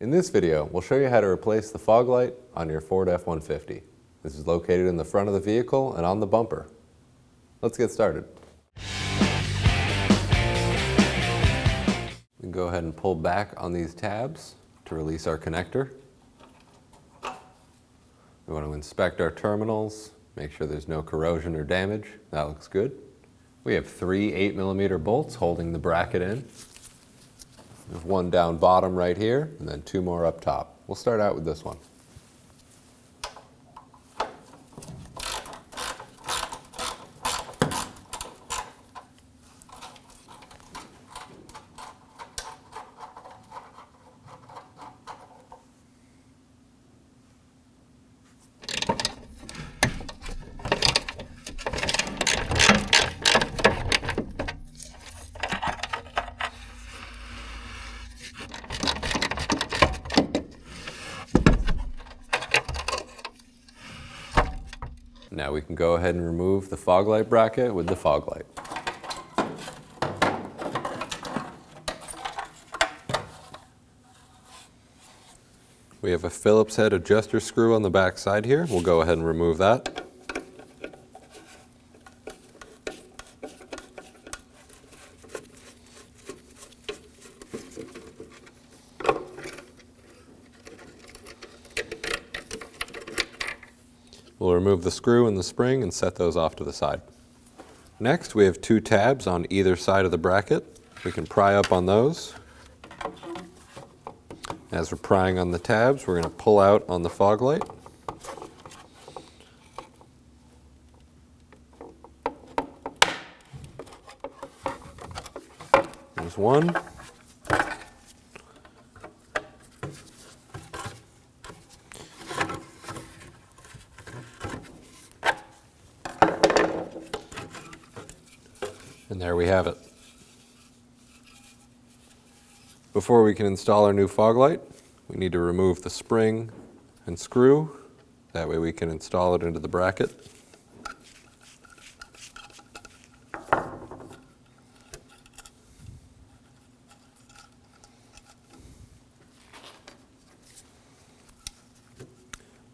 In this video, we'll show you how to replace the fog light on your Ford F-150. This is located in the front of the vehicle and on the bumper. Let's get started. We can go ahead and pull back on these tabs to release our connector. We want to inspect our terminals, make sure there's no corrosion or damage. That looks good. We have 3 8mm bolts holding the bracket in. There's one down bottom right here, and then 2 more up top. We'll start out with this one. Now we can go ahead and remove the fog light bracket with the fog light. We have a Phillips head adjuster screw on the back side here. We'll go ahead and remove that. We'll remove the screw and the spring and set those off to the side. Next, we have 2 tabs on either side of the bracket. We can pry up on those. As we're prying on the tabs, we're going to pull out on the fog light. There's one. And there we have it. Before we can install our new fog light, we need to remove the spring and screw. That way we can install it into the bracket.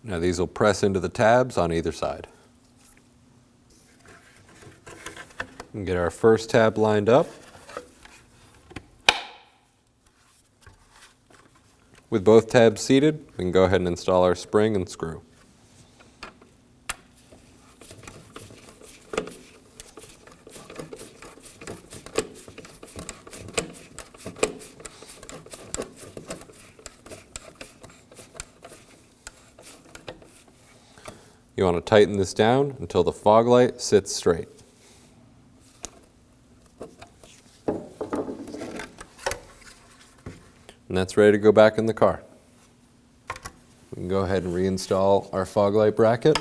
Now these will press into the tabs on either side. We can get our first tab lined up. With both tabs seated, we can go ahead and install our spring and screw. You want to tighten this down until the fog light sits straight. And that's ready to go back in the car. We can go ahead and reinstall our fog light bracket.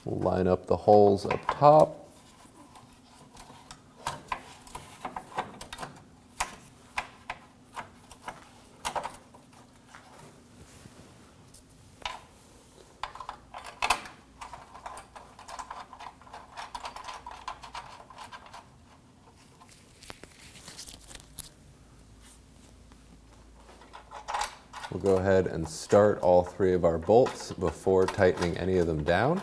We'll line up the holes up top. We'll go ahead and start all 3 of our bolts before tightening any of them down.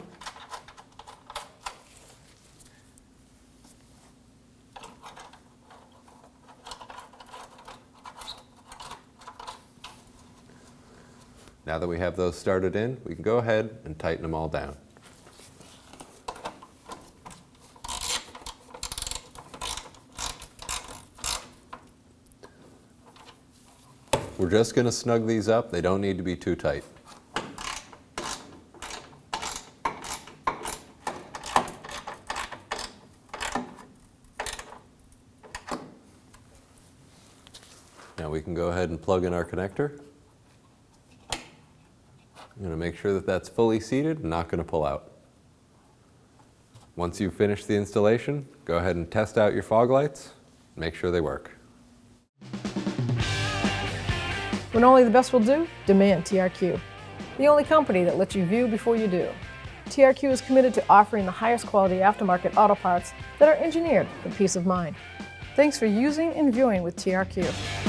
Now that we have those started in, we can go ahead and tighten them all down. We're just going to snug these up. They don't need to be too tight. Now we can go ahead and plug in our connector. I'm going to make sure that that's fully seated and not going to pull out. Once you've finished the installation, go ahead and test out your fog lights. Make sure they work. When only the best will do, demand TRQ. the only company that lets you view before you do. TRQ is committed to offering the highest quality aftermarket auto parts that are engineered for peace of mind. Thanks for using and viewing with TRQ.